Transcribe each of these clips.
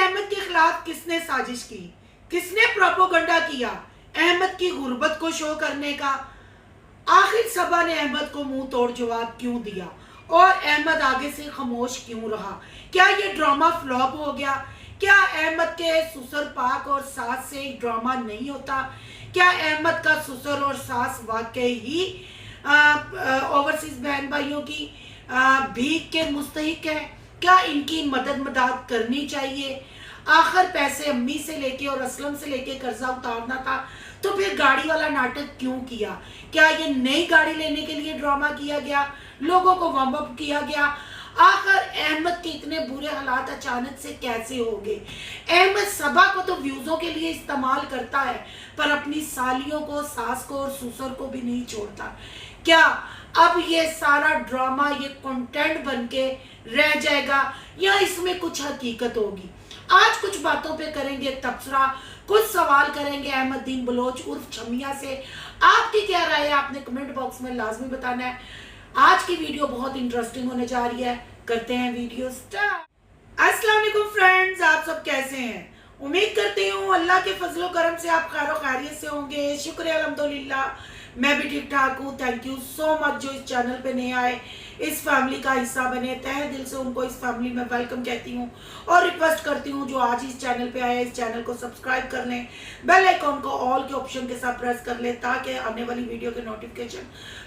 अहमद के खिलाफ किसने साजिश की, किसने प्रोपोगंडा किया अहमद की गुर्बत को शो करने का? आखिर सबा ने अहमद को मुंह तोड़ जवाब क्यों दिया और अहमद आगे से खामोश क्यों रहा? क्या ये ड्रामा फ्लॉप हो गया? क्या अहमद के ससुर पाक और सास से ड्रामा नहीं होता? क्या अहमद का ससुर और सास वाकई ही ओवरसीज बहन भाइयों की भीख के मुस्तहिक है? क्या इनकी मदद करनी चाहिए? आखिर पैसे अम्मी से लेके और असलम से लेके कर्जा उतारना था, तो फिर गाड़ी वाला नाटक क्यों किया? क्या ये नई गाड़ी लेने के लिए ड्रामा किया गया, लोगों को वार्म अप किया गया? आखिर अहमद के इतने बुरे हालात अचानक से कैसे हो गए? अहमद सबा को तो व्यूजों के लिए इस्तेमाल करता है, पर अपनी सालियों को, सास को और ससुर को भी नहीं छोड़ता। क्या अब ये सारा ड्रामा ये कंटेंट बन के रह जाएगा या इसमें कुछ हकीकत होगी? आज कुछ बातों पे करेंगे तबसरा, कुछ सवाल करेंगे अहमददीन बलोच उर्फ छमिया से। आपकी क्या राय है आपने कमेंट बॉक्स में लाजमी बताना है। आज की वीडियो बहुत इंटरेस्टिंग होने जा रही है। करते हैं वीडियो स्टार्ट। अस्सलाम वालेकुम फ्रेंड्स, आप सब कैसे हैं? उम्मीद करती हूँ अल्लाह के फजलो करम से आप खैर खैरियत से होंगे। शुक्र है अल्हम्दुलिल्लाह, मैं भी ठीक ठाक हूँ। थैंक यू सो मच जो इस चैनल पे नए आए, इस फैमिली का हिस्सा बने। तहे दिल से उनको इस फैमिली में वेलकम कहती हूँ और रिक्वेस्ट करती हूँ जो आज इस चैनल पे आए इस चैनल को सब्सक्राइब कर लें, बेल आइकॉन को ऑल के ऑप्शन के साथ प्रेस कर लें ताकि आने वाली वीडियो के नोटिफिकेशन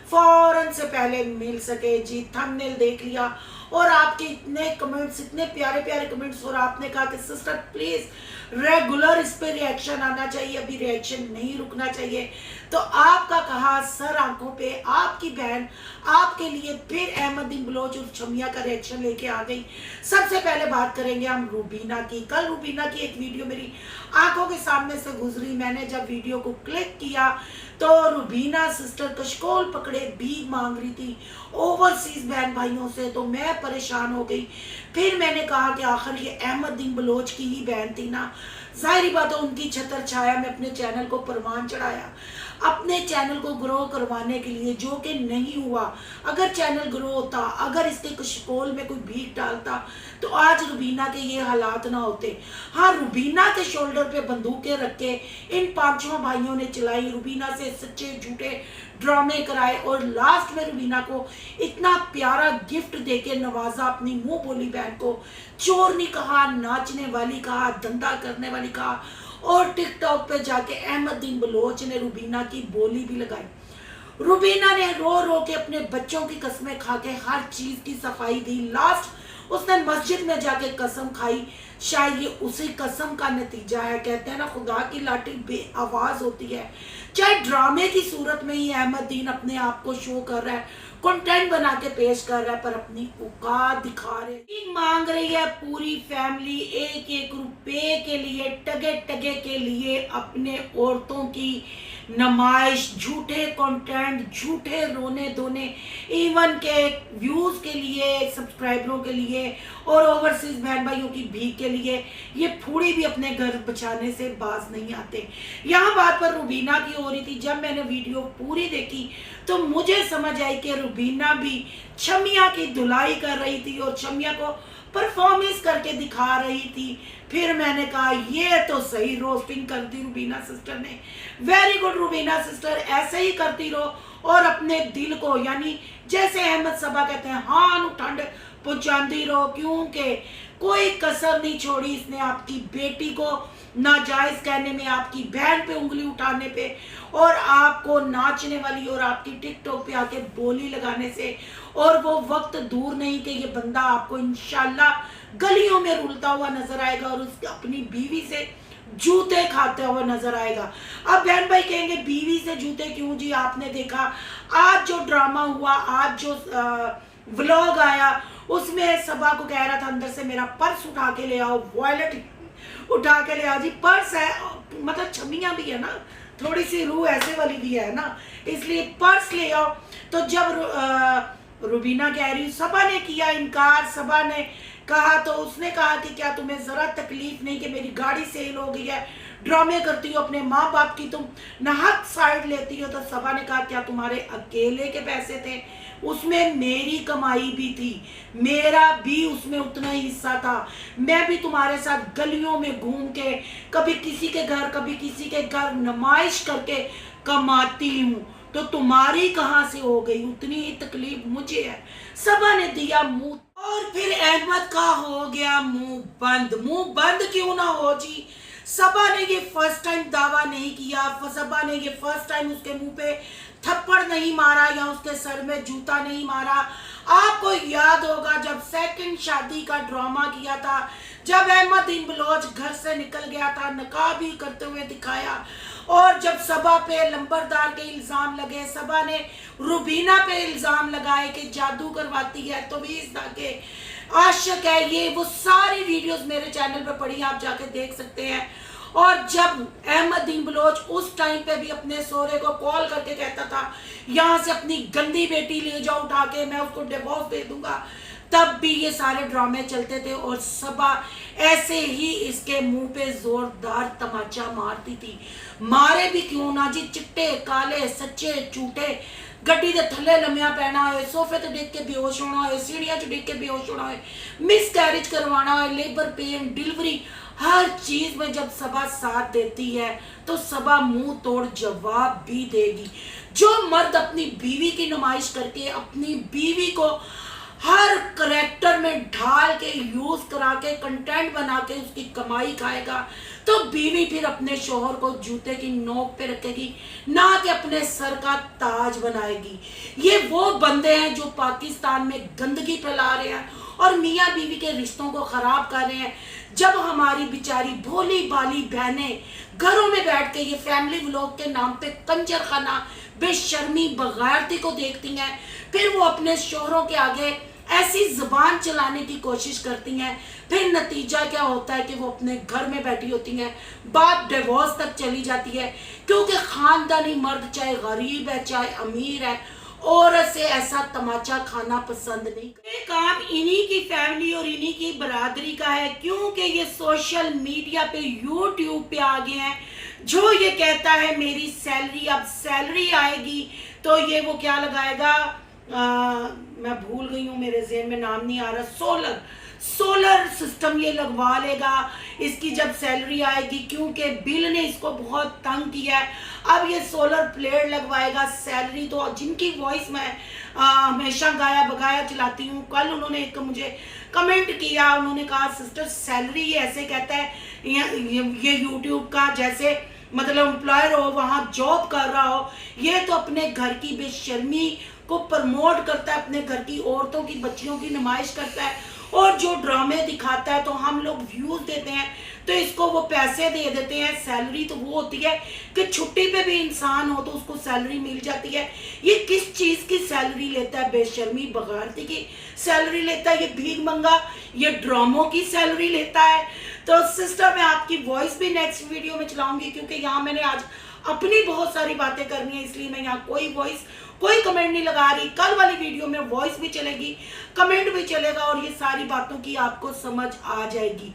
फौरन से पहले मिल सके। जी, थंबनेल देख लिया और आपके इतने कमेंट्स, इतने प्यारे प्यारे कमेंट्स, और आपने कहा कि सिस्टर प्लीज रेगुलर इस पे रिएक्शन आना चाहिए, अभी रिएक्शन नहीं रुकना चाहिए। तो आपका कहा सर आंखों पे आपकी बहन आपके लिए फिर अहमददीन बलोच और छमिया का रिएक्शन लेके आ गई। सबसे पहले बात करेंगे हम रूबीना की। कल रूबीना की एक वीडियो मेरी आंखों के सामने से गुजरी। मैंने जब वीडियो को क्लिक किया तो रूबीना सिस्टर कशकोल पकड़े भीख मांग रही थी ओवरसीज बहन भाइयों से, तो मैं परेशान हो गई। फिर मैंने कहा कि आखिर ये अहमददीन बलोच की ही बहन थी ना, जाहिर बात है उनकी छतर छाया में अपने चैनल को परवान चढ़ाया, अपने चैनल को ग्रो करवाने के लिए, जो कि नहीं हुआ। अगर चैनल ग्रो होता, अगर इसके कशकोल में कोई भीख डालता, तो आज रूबीना के ये हालात ना होते। हाँ, रूबीना के शोल्डर पे बंदूकें रख के इन 5-6 भाइयों ने चलाई, रूबीना से सच्चे झूठे ड्रामे कराए और लास्ट में रूबीना को इतना प्यारा गिफ्ट देके नवाजा, अपनी मुंह बोली बहन को चोरनी कहा, नाचने वाली कहा, धंधा करने वाली कहा, और टिकटॉक पे जाके अहमददीन बलोच ने रूबीना की बोली भी लगाई। रूबीना ने रो रो के अपने बच्चों की कसमें खा के हर चीज की सफाई दी। लास्ट उसने मस्जिद में जाके कसम खाई। शायद ये उसी कसम का नतीजा है। कहते हैं ना, खुदा की लाठी बेआवाज होती है। चाहे ड्रामे की सूरत में ही अहमददीन अपने आप को शो कर रहा है, कंटेंट बना के पेश कर रहा है, पर अपनी औकात दिखा रहे मांग रही है पूरी फैमिली एक एक रुपए के लिए, टगे टगे के लिए अपने औरतों की नमाइश, झूठे कंटेंट, झूठे रोने धोने, इवन के व्यूज के लिए, सब्सक्राइबरों के लिए और ओवरसीज बहन भाइयों की भीख के लिए। ये फूड़ी भी अपने घर बचाने से बाज नहीं आते। यहाँ बात पर रूबीना की हो रही थी। जब मैंने वीडियो पूरी देखी तो मुझे समझ आई कि रूबीना भी छमिया की धुलाई कर रही थी और छमिया को परफॉर्मेंस करके दिखा रही थी। फिर मैंने कहा ये तो सही रोस्टिंग कर दी रूबीना सिस्टर ने। वेरी गुड रूबीना सिस्टर, ऐसे ही करती रहो और अपने दिल को, यानी जैसे अहमद सबा कहते हैं, हान ठंड पहुंचाती रहो, क्योंकि कोई कसर नहीं छोड़ी इसने आपकी बेटी को नाजायज कहने में, आपकी बहन पे उंगली उठाने पे, और आपको नाचने वाली और आपकी टिकटॉक पे आके बोली लगाने से। और वो वक्त दूर नहीं कि ये बंदा आपको इंशाल्लाह गलियों में रुलता हुआ नजर आएगा और उसकी अपनी बीवी से जूते खाते हुए नजर आएगा। अब बहन भाई कहेंगे बीवी से जूते क्यों जी? आपने देखा आज जो ड्रामा हुआ, आज जो व्लॉग आया, उसमें सबा को कह रहा था अंदर से मेरा पर्स उठा के ले आओ, वॉलेट उठा के ले आओ। जी, पर्स है, मतलब छमिया भी है ना, थोड़ी सी रूह ऐसे वाली भी है ना, इसलिए पर्स ले आओ। तो जब रूबीना कह रही, सबा ने किया इनकार, सबा ने कहा तो उसने कहा कि क्या तुम्हें ज़रा तकलीफ नहीं कि मेरी गाड़ी सेल हो गई है, ड्रामे करती हो, अपने माँ बाप की तुम नाहक साइड लेती हो। तो सबा ने कहा क्या तुम्हारे अकेले के पैसे थे? उसमें मेरी कमाई भी थी, मेरा भी उसमें उतना ही हिस्सा था। मैं भी तुम्हारे साथ गलियों में घूम के कभी किसी के घर कभी किसी के घर नुमाइश करके कमाती हूँ, तो तुम्हारी कहाँ से हो गई? उतनी ही तकलीफ मुझे है। सबा ने दिया मुंह, और फिर अहमद का हो गया मुंह बंद। मुंह बंद क्यों ना हो जी? सबा ने ये फर्स्ट टाइम दावा नहीं किया, सबा ने ये फर्स्ट टाइम उसके मुंह पे थप्पड़ नहीं मारा या उसके सर में जूता नहीं मारा। आपको याद होगा जब सेकंड शादी का ड्रामा किया था, जब अहमद बिन बलोच घर से निकल गया था, नकाब ही करते हुए दिखाया, और जब सबा पे लंबरदार के इल्जाम लगे, सबा ने रुबीना पे इल्जाम लगाए कि जादू करवाती है, तो भी इस के आशिक है। ये वो सारी वीडियोस मेरे चैनल पे पड़ी, आप जाके देख सकते हैं। और जब अहमद बिन बलोच उस टाइम पे भी अपने सोहरे को कॉल करके कहता था यहाँ से अपनी गंदी बेटी ले जाओ उठा के, मैं उसको डिवोर्स दे दूंगा, तब भी ये सारे ड्रामे चलते थे। और सबा ऐसे ही इसके मुंह पे जोरदार तमाचा मारती थी। मारे भी क्यों ना जी, चिट्टे काले सच्चे झूठे, गड्डी दे थले लम्या पैना होए, सोफे ते डिग के बेहोश होना होए, सीढ़ियां च डिग के बेहोश होना होए, मिस कैरेज करवाना होए, लेबर पेन, डिलीवरी, हर चीज में जब सबा साथ देती है तो सबा मुंह तोड़ जवाब भी देगी। जो मर्द अपनी बीवी की नुमाइश करके अपनी बीवी को हर करेक्टर में ढाल के यूज करा के कंटेंट बना के उसकी कमाई खाएगा, तो बीवी फिर अपने शोहर को जूते की नोक पे रखेगी, ना कि अपने सर का ताज बनाएगी। ये वो बंदे हैं जो पाकिस्तान में गंदगी फैला रहे हैं और मियाँ बीवी के रिश्तों को खराब कर रहे हैं। जब हमारी बेचारी भोली भाली बहनें घरों में बैठ के ये फैमिली व्लॉग के नाम पे कंजर खाना, बेशर्मी, बगारती को देखती हैं, फिर वो अपने शोहरों के आगे ऐसी जुबान चलाने की कोशिश करती हैं, फिर नतीजा क्या होता है कि वो अपने घर में बैठी होती हैं, बात डिवोर्स तक चली जाती है, क्योंकि खानदानी मर्द चाहे गरीब है चाहे अमीर है, औरत से ऐसा तमाचा खाना पसंद नहीं। ये काम इन्हीं की फैमिली और इन्हीं की बरादरी का है, क्योंकि ये सोशल मीडिया पे यूट्यूब पे आ गए हैं। जो ये कहता है मेरी सैलरी, अब सैलरी आएगी तो ये वो क्या लगाएगा, मैं भूल गई हूँ, मेरे ज़हन में नाम नहीं आ रहा, सोलर सिस्टम ये लगवा लेगा इसकी जब सैलरी आएगी, क्योंकि बिल ने इसको बहुत तंग किया है। अब ये सोलर प्लेट लगवाएगा, सैलरी तो, जिनकी वॉइस मैं हमेशा गाया बगाया चलाती हूँ। कल उन्होंने एक मुझे कमेंट किया, उन्होंने कहा सिस्टर सैलरी ये ऐसे कहता है ये यूट्यूब का जैसे मतलब एम्प्लॉयर हो, वहाँ जॉब कर रहा हो, ये तो अपने घर की बेशर्मी को प्रमोट करता है, अपने घर की औरतों की बच्चियों की नुमाइश करता है, और जो ड्रामे दिखाता है तो हम लोग व्यूज देते हैं तो इसको वो पैसे दे देते हैं। सैलरी तो वो होती है कि छुट्टी पे भी इंसान हो तो उसको सैलरी मिल जाती है। ये किस चीज़ की सैलरी लेता है? बेशर्मी बगारती की सैलरी लेता है, ये भीख मंगा, ये ड्रामों की सैलरी लेता है। तो सिस्टर मैं आपकी वॉइस भी नेक्स्ट वीडियो में चलाऊंगी, क्योंकि यहाँ मैंने आज अपनी बहुत सारी बातें करनी है, इसलिए मैं यहाँ कोई कमेंट नहीं लगा रही। कल वाली वीडियो में वॉइस भी चलेगी, कमेंट भी चलेगा, और ये सारी बातों की आपको समझ आ जाएगी।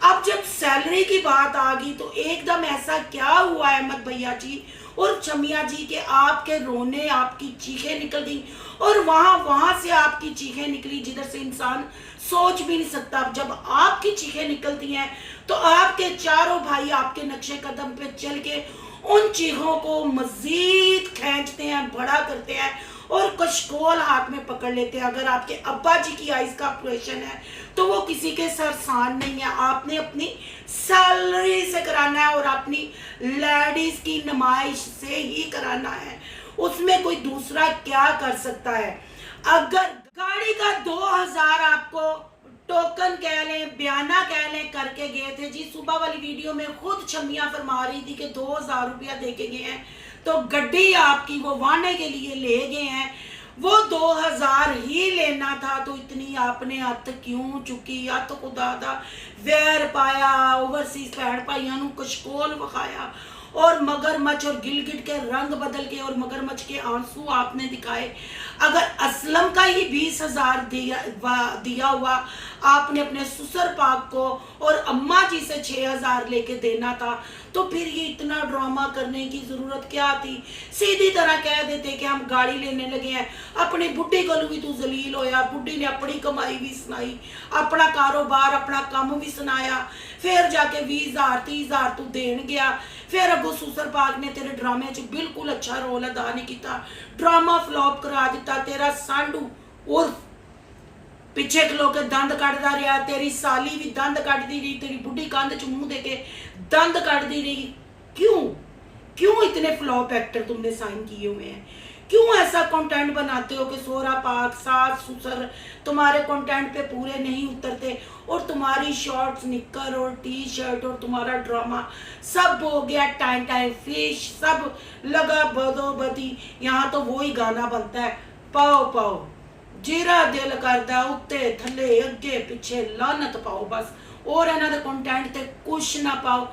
अब जब सैलरी की बात आ गई तो एकदम ऐसा क्या हुआ अहमद भैया जी और शमिया जी के आपके रोने, आपकी चीखें निकल गई, और वहां से आपकी चीखें निकली जिधर से इंसान सोच भी नहीं सकता। जब आपकी चीखें निकलती हैं तो आपके चारों भाई आपके नक्शे कदम पे चल के उन चीखों को मजीद खींचते हैं, बड़ा करते हैं और कशकोल हाथ में पकड़ लेते हैं। अगर आपके अब्बा जी की आइज का ऑपरेशन है तो वो किसी के सरसान नहीं है, आपने अपनी सैलरी से कराना है और अपनी लेडीज की नुमाइश से ही कराना है, उसमें कोई दूसरा क्या कर सकता है। अगर गाड़ी का 2000 आपको टोकन कह लें, बयाना कह लें, करके गए थे जी, सुबह वाली वीडियो में खुद शमिया फरमा रही थी कि 2000 रुपया दे के गए हैं, तो गड्डी आपकी वो वाने के लिए ले गए हैं, वो 2000 ही लेना था, तो इतनी आपने हथ क्यों चुकी? या तो खुदा दा वैर पाया, ओवरसीज भैन भाइयों कशकोल विखाया, और मगरमच्छ और गिलगिट के रंग बदल के और मगरमच्छ के आंसू आपने दिखाए। अगर असलम का ही 20,000 दिया हुआ आपने अपने ससुर पाक को और अम्मा जी से 6,000 लेके देना था, तो फिर ये इतना ड्रामा करने की ज़रूरत क्या थी? सीधी तरह कह देते कि हम गाड़ी लेने लगे हैं, अपनी बुढ़ी को भी तू जलील होया। बुढ़ी ने अपनी कमाई भी सुनाई, अपना कारोबार अपना काम भी सुनाया, फिर जाके 20,000 30,000 तू देन गया। फिर अगो सुसर पाक ने तेरे ड्रामे च बिल्कुल अच्छा रोल अदा नहीं किया, ड्रामा फ्लॉप करा दिता। तेरा सांडू उर्फ पिछे खलो के दंद कटदा रहा, तेरी साली भी दंद कटदी रही, तेरी बुढ़ी कंध च मुंह देके दंद कटदी रही। क्यों क्यों इतने फ्लॉप एक्टर तुमने साइन किए हुए हैं? क्यों ऐसा कंटेंट बनाते हो कि सोहरा पाक सास ससुर तुम्हारे कंटेंट पे पूरे नहीं उतरते, और तुम्हारी शॉर्ट्स निक्कर और टी शर्ट और तुम्हारा ड्रामा सब हो गया टाइम टाइम फिश, सब लगा बदो बदी। यहाँ तो वही गाना बनता है, पाओ पाओ जेरा दिल करता उत्ते थले अगे पिछे लानत पाओ बस, और इन्हों के कंटेंट ते कुछ ना पाओ।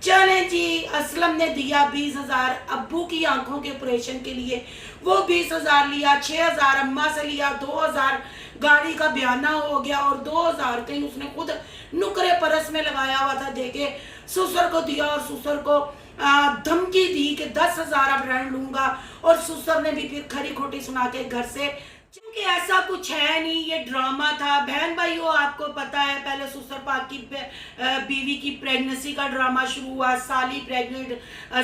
चले जी, असलम ने दिया 20,000 अब्बू की आंखों के ऑपरेशन के लिए, वो 20,000 लिया, 6,000 अम्मा से लिया, 2,000 गाड़ी का बयाना हो गया, और 2,000 कहीं उसने खुद नुकरे परस में लगाया हुआ था देके ससुर को दिया, और ससुर को धमकी दी कि 10,000 अब रेंट लूंगा, और ससुर ने भी फिर खरी खोटी सुना के घर से, क्योंकि ऐसा कुछ है नहीं, ये ड्रामा था। बहन भाइयों, आपको पता है पहले ससुर पाक की बीवी की प्रेगनेंसी का ड्रामा शुरू हुआ, साली प्रेग्नेंट,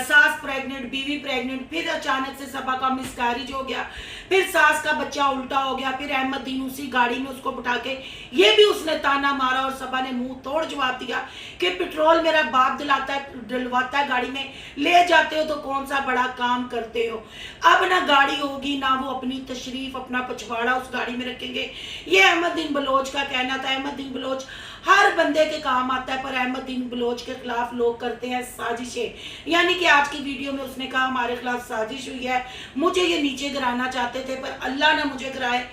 सास प्रेग्नेंट, बीवी प्रेग्नेंट, फिर अचानक से सबा का मिसकैरेज हो गया, फिर सास का बच्चा उल्टा हो गया, फिर अहमदीन उसी गाड़ी में उसको बिठा के ये भी उसने ताना मारा, और सबा ने मुंह तोड़ जवाब दिया कि पेट्रोल मेरा बाप दिलवाता है, गाड़ी में ले जाते हो तो कौन सा बड़ा काम करते हो। अब ना गाड़ी होगी ना वो अपनी तशरीफ अपना पछवाड़ा उस गाड़ी में रखेंगे। ये अहमदीन बलोच का कहना था। अहमदीन बलोच हर बंदे के काम आता है, पर अहमदीन बलोच के खिलाफ लोग करते हैं साजिशें। यानी कि आज की वीडियो में उसने कहा हमारे खिलाफ साजिश हुई है, मुझे ये नीचे गिराना चाहते थे पर अल्लाह ने मुझे गिराए।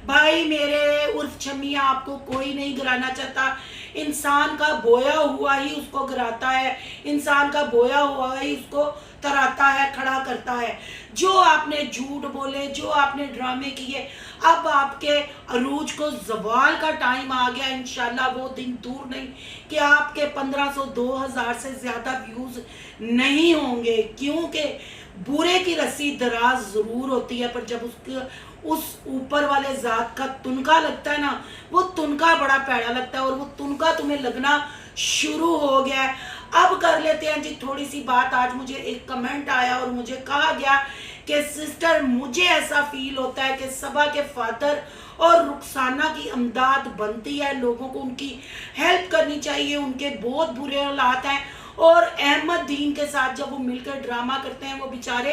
भाई मेरे उर्फ छमिया, आपको कोई नहीं गिराना चाहता। इंसान का बोया हुआ ही उसको गिराता है, इंसान का बोया हुआ ही उसको तराता है, खड़ा करता है। जो आपने झूठ बोले, जो आपने ड्रामे किए, अब आपके अरूज को जवाल का टाइम आ गया। इंशाल्लाह वो दिन दूर नहीं कि आपके 1500 2000 से ज्यादा व्यूज नहीं होंगे, क्योंकि बुरे की रस्सी दराज जरूर होती है, पर जब उसके उस ऊपर वाले जात का तुनका लगता है ना, वो तुनका बड़ा पैड़ा लगता है, और वो तुनका तुम्हें लगना शुरू हो गया है। अब कर लेते हैं जी थोड़ी सी बात। आज मुझे एक कमेंट आया और मुझे कहा गया कि सिस्टर, मुझे ऐसा फील होता है कि सबा के फादर और रुखसाना की अमदाद बनती है, लोगों को उनकी हेल्प करनी चाहिए, उनके बहुत बुरे हालात हैं, और अहमदीन के साथ जब वो मिलकर ड्रामा करते हैं वो बेचारे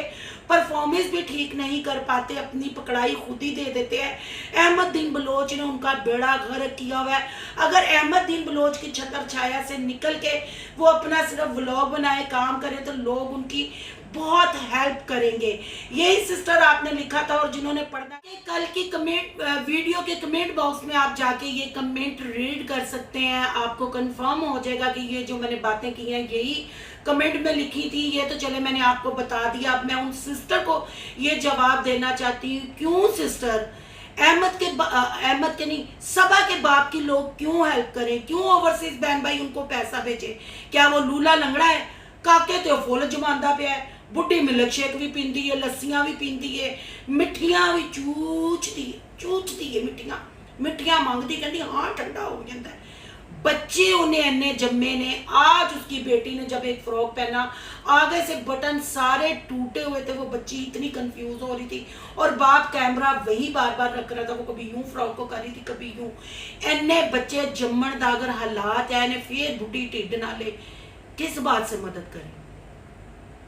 परफॉर्मेंस भी ठीक नहीं कर पाते, अपनी पकड़ाई खुद ही दे देते हैं। अहमदीन बलोच ने उनका बेड़ा गर्क किया हुआ है। अगर अहमदीन बलोच की छतर छाया से निकल के वो अपना सिर्फ व्लॉग बनाए, काम करें, तो लोग उनकी बहुत हेल्प करेंगे। यही सिस्टर आपने लिखा था, और जिन्होंने पढ़ना कल की कमेंट वीडियो के कमेंट बॉक्स में आप जाके ये कमेंट रीड कर सकते हैं, आपको कंफर्म हो जाएगा कि ये जो मैंने बातें की हैं यही कमेंट में लिखी थी। ये तो चले मैंने आपको बता दिया। अब मैं उन सिस्टर को ये जवाब देना चाहती हूँ, क्यों सिस्टर अहमद के नहीं, सबा के बाप की लोग क्यों हेल्प करें, क्यों ओवरसीज बहन भाई उनको पैसा भेजे? क्या वो लूला लंगड़ा है? काके तो फुल जमांदा पे है, बुढ़ी मिल्क शेक भी पींदी है, लस्सियां भी पींदी है, मिठियां भी चूचती है, मिठियां मांगती, कहती हाँ ठंडा हो जाता है। बच्चे उन्हें इन्ने जम्मे ने, आज उसकी बेटी ने जब एक फ्रॉक पहना, आगे से बटन सारे टूटे हुए थे, वो बच्ची इतनी कंफ्यूज हो रही थी, और बाप कैमरा वही बार बार रख रहा था, वो कभी यूं फ्रॉक को कर रही थी कभी यूं। इन्ने बच्चे जम्मन दा अगर हालात है, इन्हें फिर बुढ़ी ढिड ना ले, किस बात से मदद करें,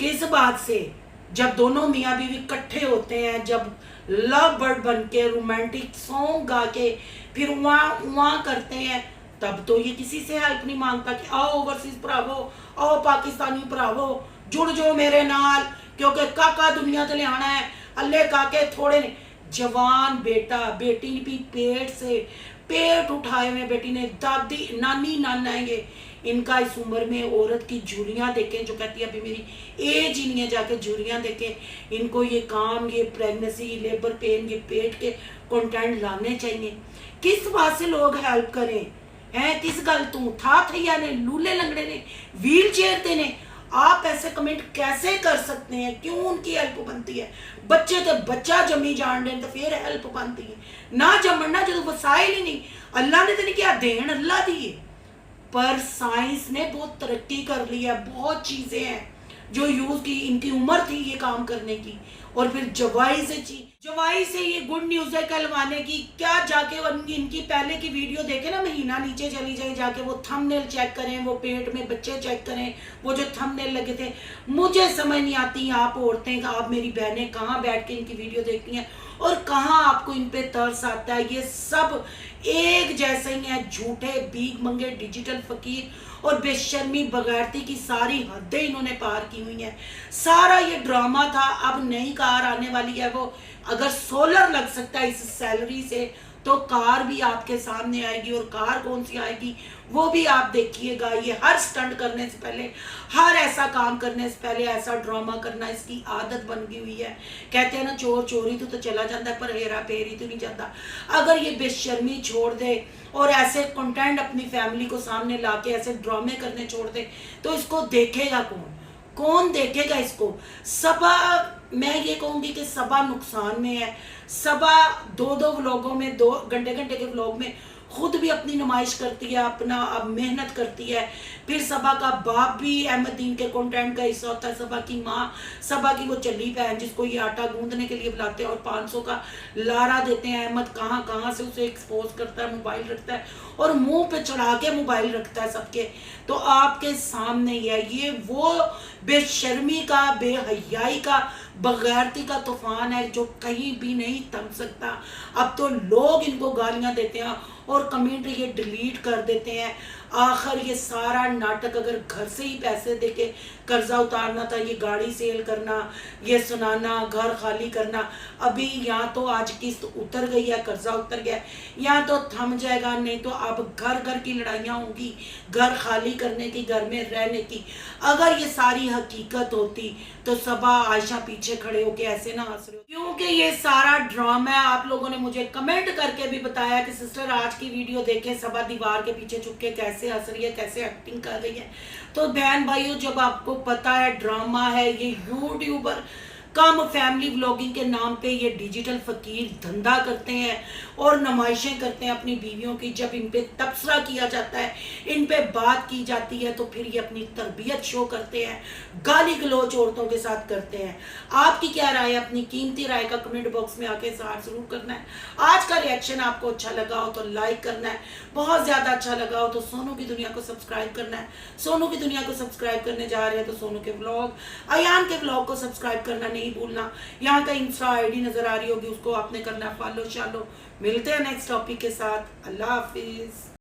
किस बात से? जब दोनों मियाँ बीवी इकट्ठे होते हैं, जब लव बर्ड बन के रोमांटिक सॉन्ग गा के फिर वहाँ करते हैं, तब तो ये किसी से हेल्प नहीं मांगता कि आओ ओवरसीज भरावो, आओ पाकिस्तानी भरावो, जुड़ जाओ मेरे नाल, क्योंकि काका दुनिया ते लियाना है, अल्ले काके थोड़े ने। जवान बेटा, बेटी भी पेट से पेट उठाए हुए बेटी ने, दादी नानी नाना है, इनका इस उम्र में औरत की झुर्रियाँ देखें, जो कहती है अभी मेरी एज ही नहीं है, जाके झुर्रियाँ देखें। इनको ये काम, ये प्रेगनेंसी, लेबर पेन, ये पेट के कंटेंट लाने चाहिए। किस बात से लोग हेल्प करें हैं? किस गल तू था थैया ने, लूले लंगड़े ने, व्हील चेयर ते ने, आप ऐसे कमेंट कैसे कर सकते हैं? क्यों उनकी हेल्प बनती है? बच्चे तो बच्चा जमी जान दें तो फिर हेल्प बनती है, ना जमना जो वसाइल ही नहीं। अल्लाह ने तो नहीं किया, देन अल्लाह दी है। पर साइंस ने बहुत तरक्की कर ली है, बहुत चीजें हैं जो यूज की, इनकी उम्र थी ये काम करने की, और फिर जवाई से ये गुड न्यूज है कहलवाने की। क्या जाके इनकी पहले की वीडियो देखे ना, महीना नीचे चली जाए, जाके वो थंबनेल चेक करें, वो पेट में बच्चे चेक करें, वो जो थंबनेल लगे थे। मुझे समझ नहीं आती आप औरतें, आप मेरी बहनें कहाँ बैठ के इनकी वीडियो देखती हैं और कहाँ आपको इन पे तरस आता है। ये सब एक जैसे ही है, झूठे भीख मंगे डिजिटल फकीर और बेशर्मी बगैरती की सारी हदें इन्होंने पार की हुई हैं। सारा ये ड्रामा था। अब नई कार आने वाली है, वो अगर सोलर लग सकता है इस सैलरी से तो कार भी आपके सामने आएगी, और कार कौन सी आएगी वो भी आप देखिएगा। ये हर स्टंट करने से पहले, हर ऐसा काम करने से पहले ऐसा ड्रामा करना इसकी आदत बन गई हुई है। कहते हैं ना, चोर चोरी तो चला जाता है पर हेरा फेरी तो नहीं जाता। अगर ये बेशर्मी छोड़ दे और ऐसे कंटेंट अपनी फैमिली को सामने लाके ऐसे ड्रामे करने छोड़ दे तो इसको देखेगा कौन? कौन देखेगा इसको? सबा, मैं ये कहूंगी कि सबा नुकसान में है। सबा दो दो व्लॉगों में, 2 घंटे घंटे के व्लॉग में खुद भी अपनी नुमाइश करती है, अपना अब मेहनत करती है। फिर सबा का बाप भी अहमदीन के कंटेंट का हिस्सा होता है, सबा की माँ, सबा की वो चली बहन जिसको ये आटा गूंदने के लिए बुलाते हैं और 500 का लारा देते हैं। अहमद कहाँ कहाँ से उसे एक्सपोज करता है, मोबाइल रखता है और मुंह पे चढ़ा के मोबाइल रखता है सबके। तो आपके सामने ही है, ये वो बेशर्मी का, बेहयाई का, बगैरती का तूफान है जो कहीं भी नहीं थम सकता। अब तो लोग इनको गालियां देते हैं और कमेंट ये डिलीट कर देते हैं। आखिर ये सारा नाटक अगर घर से ही पैसे देके कर्जा उतारना था, ये गाड़ी सेल करना, ये सुनाना, घर खाली करना, अभी यहाँ तो आज किस्त उतर गई है, कर्जा उतर गया, यहाँ तो थम जाएगा। नहीं तो अब घर घर की लड़ाइयाँ होंगी, घर खाली करने की, घर में रहने की। अगर ये सारी हकीकत होती तो सबा आयशा पीछे खड़े होके ऐसे ना हंस रहे हो, क्योंकि ये सारा ड्रामा है। आप लोगों ने मुझे कमेंट करके भी बताया कि सिस्टर आज की वीडियो देखें, सबा दीवार के पीछे छुप के कैसे हंस रही है, कैसे एक्टिंग कर रही है। तो बहन भाइयों, जब आपको पता है ड्रामा है, ये यूट्यूबर कम फैमिली व्लॉगिंग के नाम पे ये डिजिटल फकीर धंधा करते हैं और नुमाइशें करते हैं अपनी बीवियों की। जब इन पे तबसरा किया जाता है, इन पे बात की जाती है, तो फिर ये अपनी तरबियत शो करते हैं, गाली गलौज औरतों के साथ करते हैं। आपकी क्या राय है? अपनी कीमती राय का कमेंट बॉक्स में आके इज़हार जरूर करना है। आज का रिएक्शन आपको अच्छा लगा हो तो लाइक करना है, बहुत ज़्यादा अच्छा लगा हो तो सोनू की दुनिया को सब्सक्राइब करना है। सोनू की दुनिया को सब्सक्राइब करने जा रहे हैं तो सोनू के व्लॉग, अयान के व्लॉग को सब्सक्राइब करना नहीं भूलना। यहाँ का इंस्टा आईडी नजर आ रही होगी, उसको आपने करना है फॉलो शालो। मिलते हैं नेक्स्ट टॉपिक के साथ। अल्लाह हाफिज।